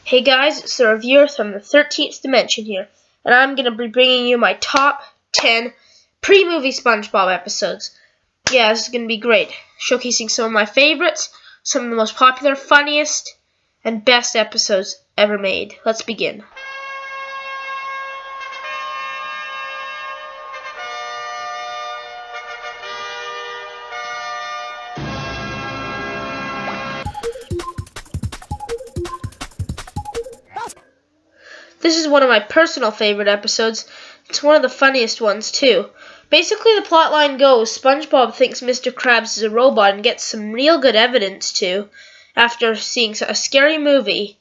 Hey guys, it's the reviewer from the 13th dimension here, and I'm going to be bringing you my top 10 pre-movie Spongebob episodes. Yeah, this is going to be great, showcasing some of my favorites, some of the most popular, funniest, and best episodes ever made. Let's begin. This is one of my personal favorite episodes. It's one of the funniest ones, too. Basically, the plotline goes, SpongeBob thinks Mr. Krabs is a robot and gets some real good evidence, too, after seeing a scary movie.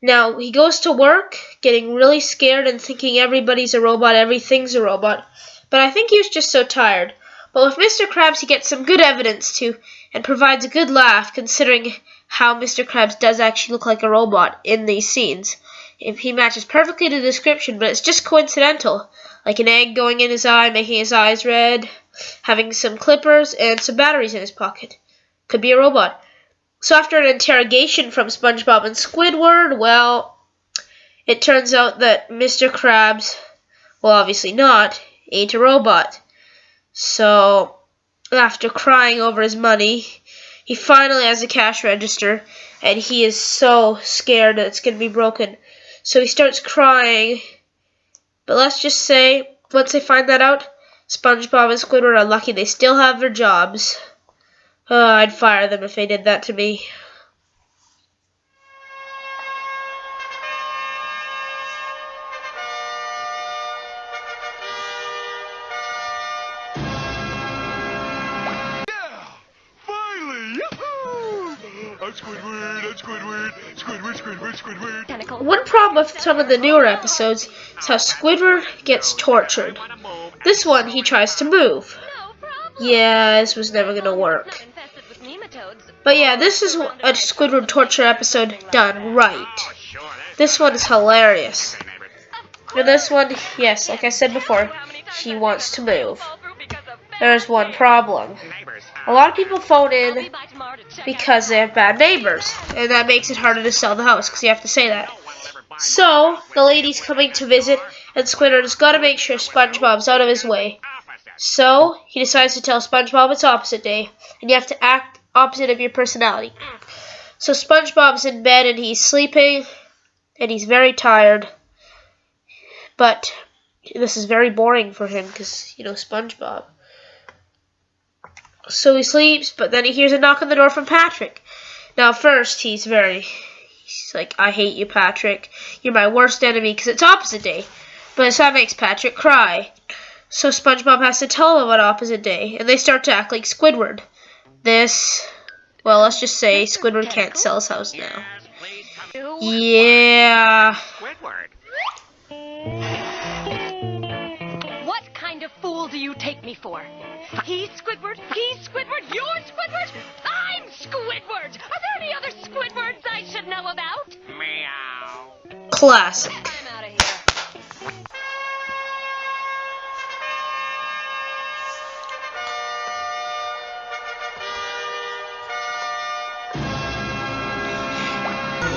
Now, he goes to work, getting really scared and thinking everybody's a robot, everything's a robot. But I think he was just so tired. But with Mr. Krabs, he gets some good evidence, too, and provides a good laugh, considering how Mr. Krabs does actually look like a robot in these scenes. If he matches perfectly to the description, but it's just coincidental. Like an egg going in his eye, making his eyes red, having some clippers, and some batteries in his pocket. Could be a robot. So after an interrogation from SpongeBob and Squidward, well, it turns out that Mr. Krabs, well, obviously not, ain't a robot. So, after crying over his money, he finally has a cash register, and he is so scared that it's going to be broken. So he starts crying, but let's just say, once they find that out, SpongeBob and Squidward are lucky they still have their jobs. Oh, I'd fire them if they did that to me. One problem with some of the newer episodes is how Squidward gets tortured. This one, he tries to move. Yeah, this was never going to work. But yeah, this is a Squidward torture episode done right. This one is hilarious. And this one, yes, like I said before, he wants to move. There's one problem. A lot of people phone in because they have bad neighbors, and that makes it harder to sell the house because you have to say that. So, the lady's coming to visit, and Squidward's got to make sure SpongeBob's out of his way. So, he decides to tell SpongeBob it's opposite day, and you have to act opposite of your personality. So, SpongeBob's in bed, and he's sleeping, and he's very tired. But this is very boring for him because, you know, SpongeBob. So he sleeps, but then he hears a knock on the door from Patrick. Now, first, he's like, I hate you, Patrick. You're my worst enemy because it's opposite day. But that makes Patrick cry. So SpongeBob has to tell him about opposite day, and they start to act like Squidward. Well, let's just say Squidward can't sell his house now. Yeah. What kind of fool do you take me for? He's Squidward, you're Squidward, I'm Squidward! Are there any other Squidwards I should know about? Meow. Classic. I'm out of here.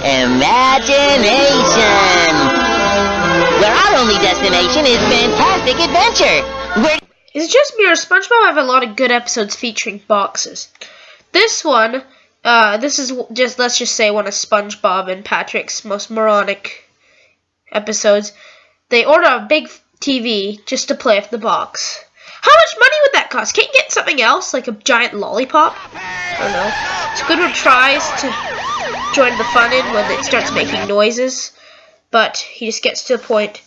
Imagination! Where our only destination is fantastic adventure! Is it just me or SpongeBob have a lot of good episodes featuring boxes? This one, this is just, let's just say, one of SpongeBob and Patrick's most moronic episodes. They order a big TV just to play with the box. How much money would that cost? Can't you get something else, like a giant lollipop? I don't know. Squidward tries to join the fun in when it starts making noises, but he just gets to the point.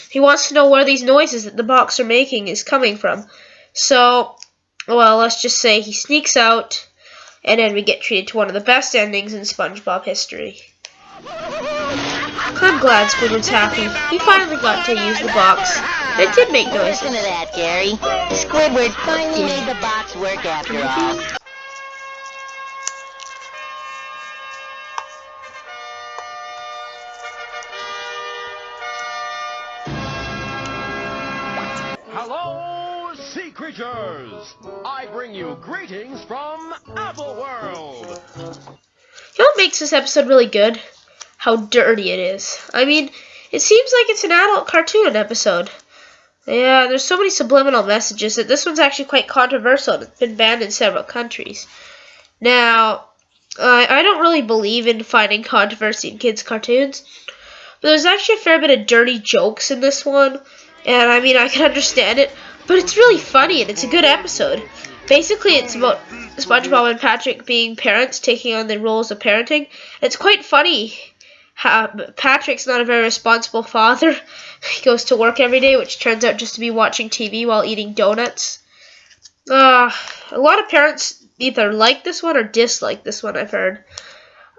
He wants to know where these noises that the box are making is coming from. So, well, let's just say he sneaks out, and then we get treated to one of the best endings in SpongeBob history. I'm glad Squidward's happy. He finally got to use the box. It did make noises. Listen to that, Gary. Squidward finally made the box work after all. Hello, sea creatures! I bring you greetings from Apple World. You know what makes this episode really good? how dirty it is. I mean, it seems like it's an adult cartoon episode. Yeah, there's so many subliminal messages that this one's actually quite controversial and it's been banned in several countries. Now, I don't really believe in finding controversy in kids' cartoons, but there's actually a fair bit of dirty jokes in this one, and I mean, I can understand it, but it's really funny and it's a good episode. Basically, it's about SpongeBob and Patrick being parents, taking on the roles of parenting. It's quite funny. Patrick's not a very responsible father. He goes to work every day, which turns out just to be watching TV while eating donuts. A lot of parents either like this one or dislike this one, I've heard.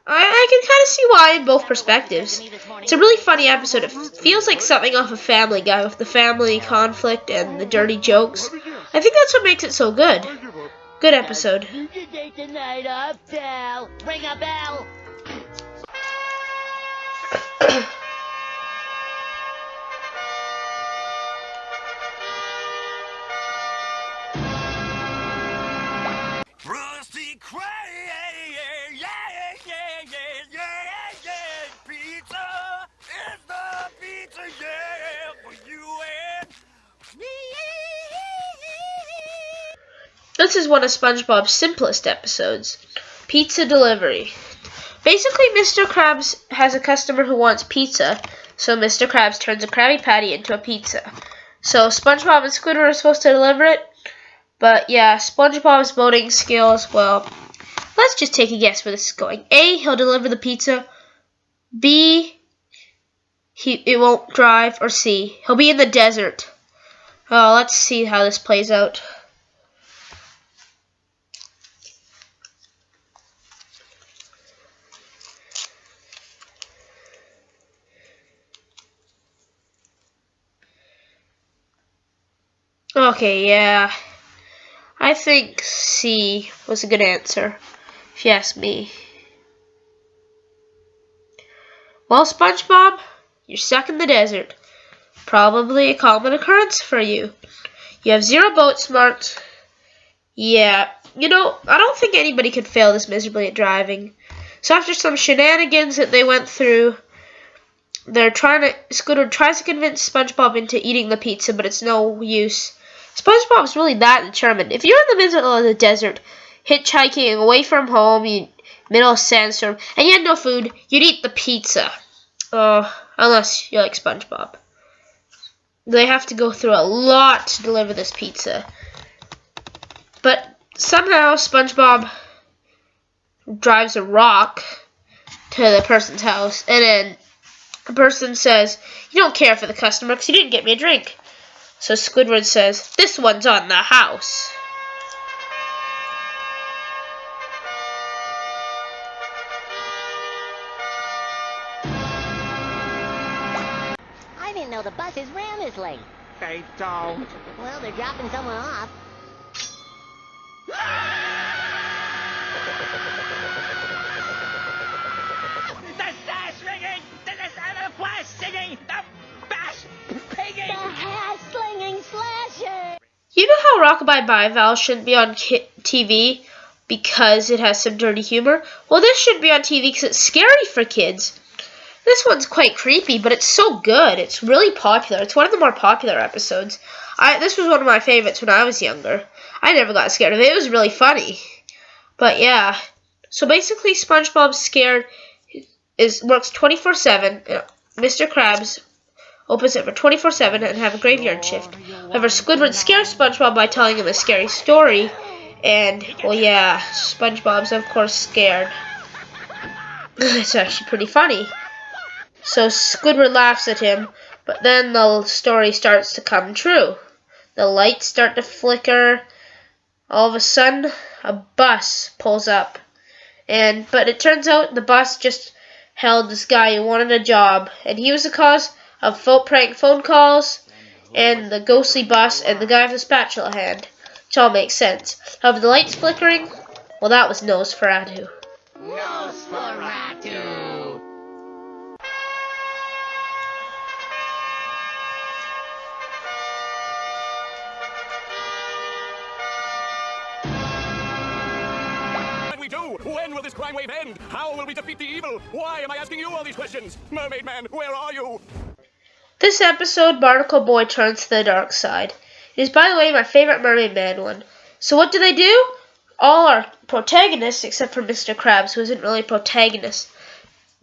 I can kind of see why in both perspectives. It's a really funny episode. It feels like something off of Family Guy with the family conflict and the dirty jokes. I think that's what makes it so good. Good episode. You can take the night off, pal. Ring a bell. Krusty Krab, pizza is the pizza, yeah, for you and me. This is one of SpongeBob's simplest episodes. Pizza delivery. Basically, Mr. Krabs has a customer who wants pizza, so Mr. Krabs turns a Krabby Patty into a pizza. So SpongeBob and Squidward are supposed to deliver it, but yeah, SpongeBob's voting skills, well, let's just take a guess where this is going. A, he'll deliver the pizza. B, it won't drive. Or C, he'll be in the desert. Oh, let's see how this plays out. Okay, yeah. I think C was a good answer, if you ask me. Well, SpongeBob, you're stuck in the desert. Probably a common occurrence for you. You have 0 boat smarts. Yeah, you know, I don't think anybody could fail this miserably at driving. So after some shenanigans that they went through, Squidward tries to convince SpongeBob into eating the pizza, but it's no use. SpongeBob's really that determined. If you're in the middle of the desert, hitchhiking away from home, middle of sandstorm, and you had no food, you'd eat the pizza. Unless you like SpongeBob. They have to go through a lot to deliver this pizza. But somehow SpongeBob drives a rock to the person's house, and then the person says, "You don't care for the customer because you didn't get me a drink." So Squidward says, "This one's on the house." I didn't know the buses ran this late. They don't. Well, they're dropping someone off. The sash ringing, the flash singing, the bash pinging. The hat-slinging slasher! You know how Rockabye Bye-Val shouldn't be on TV because it has some dirty humor? Well, this shouldn't be on TV because it's scary for kids. This one's quite creepy, but it's so good. It's really popular. It's one of the more popular episodes. This was one of my favorites when I was younger. I never got scared of it. It was really funny. But yeah. So basically, SpongeBob's scared works 24/7. Mr. Krabs opens it for 24/7 and have a graveyard shift. However, Squidward scares SpongeBob by telling him a scary story. And, well, yeah, SpongeBob's, of course, scared. It's actually pretty funny. So Squidward laughs at him, but then the story starts to come true. The lights start to flicker. All of a sudden, a bus pulls up. But it turns out the bus just held this guy who wanted a job. And he was the cause of prank phone calls, and the ghostly bus, and the guy with the spatula hand. Which all makes sense. However, the lights flickering, well, that was Nosferatu. Nosferatu! What do we do? When will this this crime wave end? How will we defeat the evil? Why am I asking you all these questions? Mermaid Man, where are you? This episode, Barnacle Boy turns to the dark side. It is, by the way, my favorite Mermaid Man one. So what do? All our protagonists, except for Mr. Krabs, who isn't really a protagonist,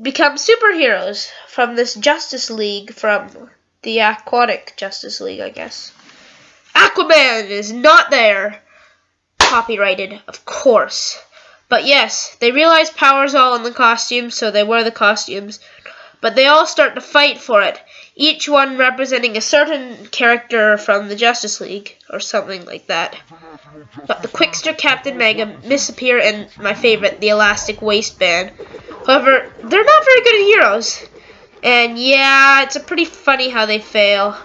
become superheroes from this Justice League, from the Aquatic Justice League, I guess. Aquaman is not there. Copyrighted, of course. But yes, they realize power's all in the costumes, so they wear the costumes. But they all start to fight for it, each one representing a certain character from the Justice League, or something like that. But the Quickster, Captain Mega, Misappear, and my favorite, the Elastic Waistband. However, they're not very good heroes. And yeah, it's pretty funny how they fail.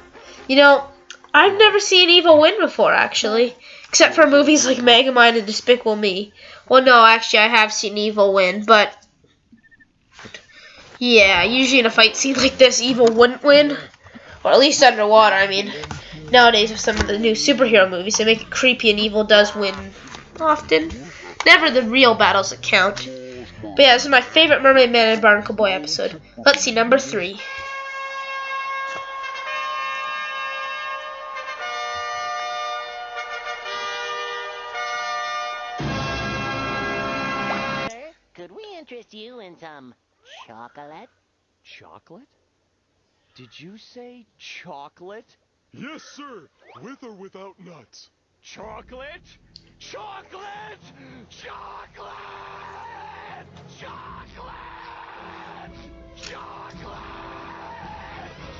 You know, I've never seen evil win before, actually. Except for movies like Megamind and Despicable Me. Well, no, actually, I have seen evil win, but yeah, usually in a fight scene like this, evil wouldn't win. Or at least underwater, I mean. Nowadays, with some of the new superhero movies, they make it creepy and evil does win often. Never the real battles that count. But yeah, this is my favorite Mermaid Man and Barnacle Boy episode. Let's see, number 3. Could we interest you in some chocolate? Chocolate? Did you say chocolate? Yes, sir. With or without nuts. Chocolate? Chocolate! Chocolate! Chocolate! Chocolate!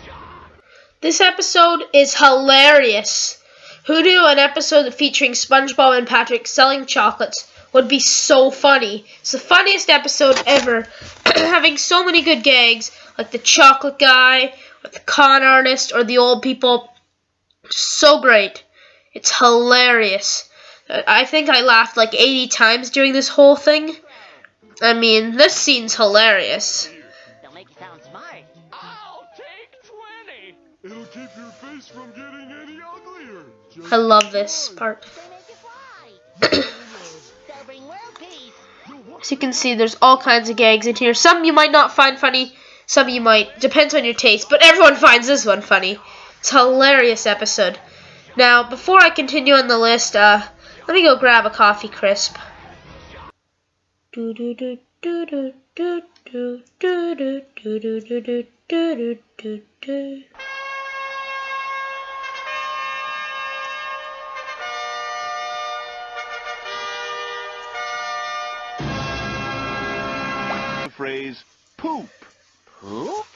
Chocolate! This episode is hilarious. Who knew an episode featuring Spongebob and Patrick selling chocolates would be so funny? It's the funniest episode ever, having so many good gags, like the chocolate guy, or the con artist, or the old people. So great. It's hilarious. I think I laughed like 80 times during this whole thing. I mean, this scene's hilarious. They'll make you sound smart. I'll take 20! It'll keep your face from getting any uglier. Just I love this part. They make you fly. They'll bring world peace. As you can see, there's all kinds of gags in here. Some you might not find funny, some you might. Depends on your taste, but everyone finds this one funny. It's a hilarious episode. Now, before I continue on the list, let me go grab a coffee crisp. The phrase poop. Poop?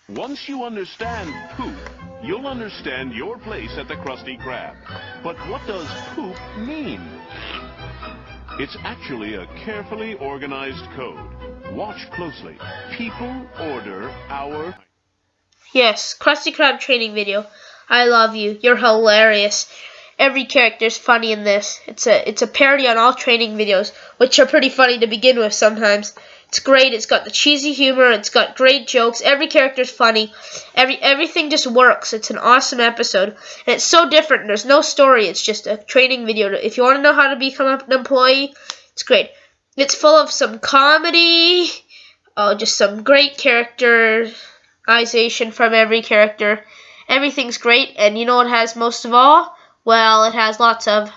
Once you understand poop, you'll understand your place at the Krusty Krab. But what does poop mean? It's actually a carefully organized code. Watch closely. People order our... Yes, Krusty Krab training video. I love you. You're hilarious. Every character's funny in this. It's a parody on all training videos, which are pretty funny to begin with sometimes. It's great. It's got the cheesy humor. It's got great jokes. Every character's funny. Everything just works. It's an awesome episode. And it's so different. There's no story. It's just a training video. If you want to know how to become an employee, it's great. It's full of some comedy. Just some great characterization from every character. Everything's great. And you know what it has most of all? Well, it has lots of...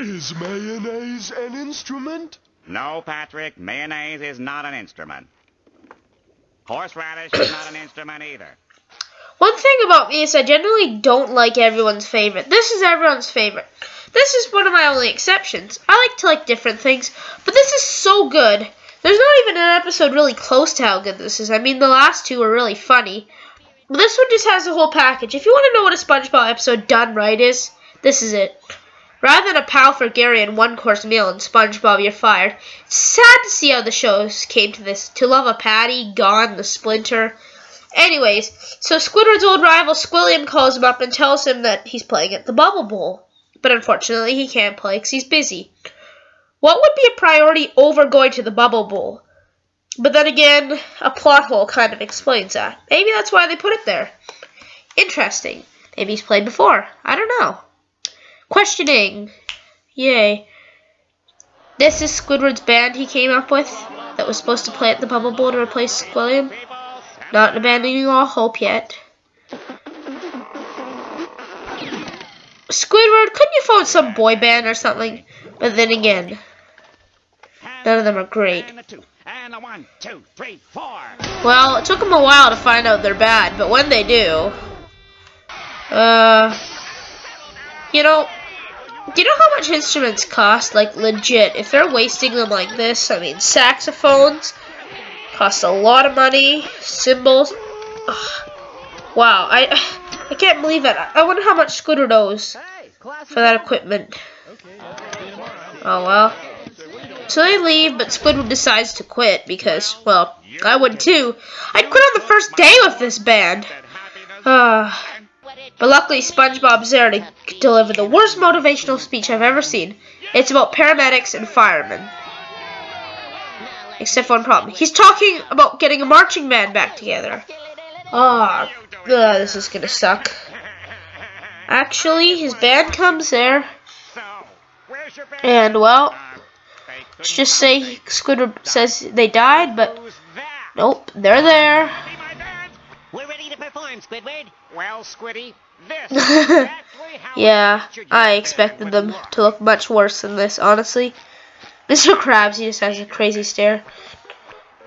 Is mayonnaise an instrument? No, Patrick, mayonnaise is not an instrument. Horseradish is not an instrument either. One thing about me is I generally don't like everyone's favorite. This is everyone's favorite. This is one of my only exceptions. I like to like different things, but this is so good. There's not even an episode really close to how good this is. I mean, the last two were really funny. But this one just has the whole package. If you want to know what a SpongeBob episode done right is, this is it. Rather than a pal for Gary and one-course meal and SpongeBob, you're fired. It's sad to see how the shows came to this. To Love a Patty, Gone, The Splinter. Anyways, so Squidward's old rival Squilliam calls him up and tells him that he's playing at the Bubble Bowl. But unfortunately, he can't play because he's busy. What would be a priority over going to the Bubble Bowl? But then again, a plot hole kind of explains that. Maybe that's why they put it there. Interesting. Maybe he's played before. I don't know. Questioning. Yay. This is Squidward's band he came up with that was supposed to play at the Bubble Bowl to replace Squilliam. Not abandoning all hope yet. Squidward, couldn't you phone some boy band or something? But then again, none of them are great. And a 1, 2, 3, 4. Well, it took them a while to find out they're bad, but when they do, you know how much instruments cost? Like, legit, if they're wasting them like this, I mean, saxophones cost a lot of money, cymbals, wow, I can't believe that. I wonder how much Squidward owes for that equipment. Oh, well. So they leave, but Squidward decides to quit because, well, I would too. I'd quit on the first day with this band. But luckily, SpongeBob's there to deliver the worst motivational speech I've ever seen. It's about paramedics and firemen. Except for one problem. He's talking about getting a marching band back together. This is gonna suck. Actually, his band comes there. And, well, let's just say Squidward says they died, but nope, they're there. We're ready to perform, Squidward. Well, Squiddy, this is exactly how Yeah, I expected them to look much worse than this, honestly. Mr. Krabs, he just has a crazy stare.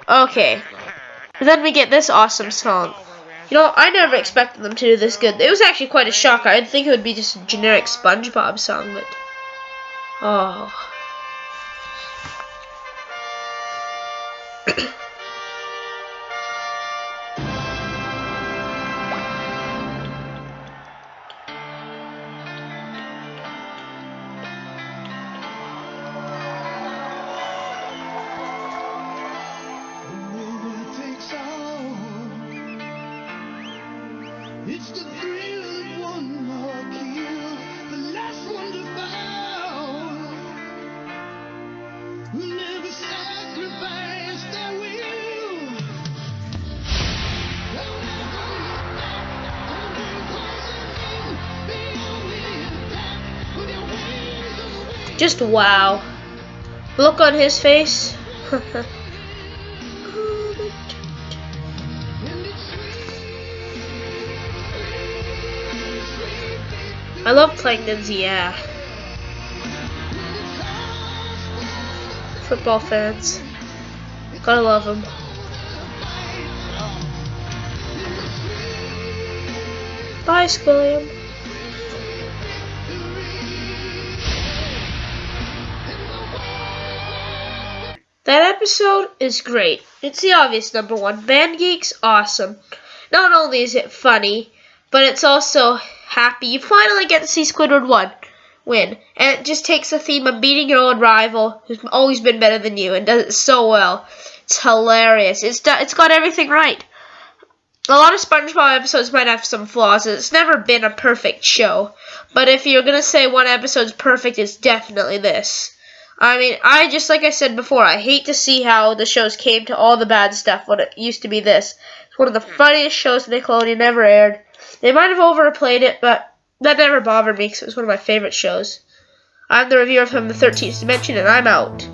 Okay. But then we get this awesome song. You know, I never expected them to do this good. It was actually quite a shock. I'd think it would be just a generic SpongeBob song, but... oh... It's the thrill of one more kill, the last one to fall. Who never sacrifice their will. just wow. Look on his face. I love Plankton's yeah. Football fans. Gotta love them. Bye, Squilliam. That episode is great. It's the obvious number one. Band Geek's awesome. Not only is it funny, but it's also happy. You finally get to see Squidward win. And it just takes the theme of beating your old rival, who's always been better than you, and does it so well. It's hilarious. It's got everything right. A lot of SpongeBob episodes might have some flaws. It's never been a perfect show. But if you're going to say one episode's perfect, it's definitely this. I mean, like I said before, I hate to see how the shows came to all the bad stuff when it used to be this. It's one of the funniest shows Nickelodeon ever aired. They might have overplayed it, but that never bothered me because it was one of my favorite shows. I'm the reviewer from the 13th Dimension, and I'm out.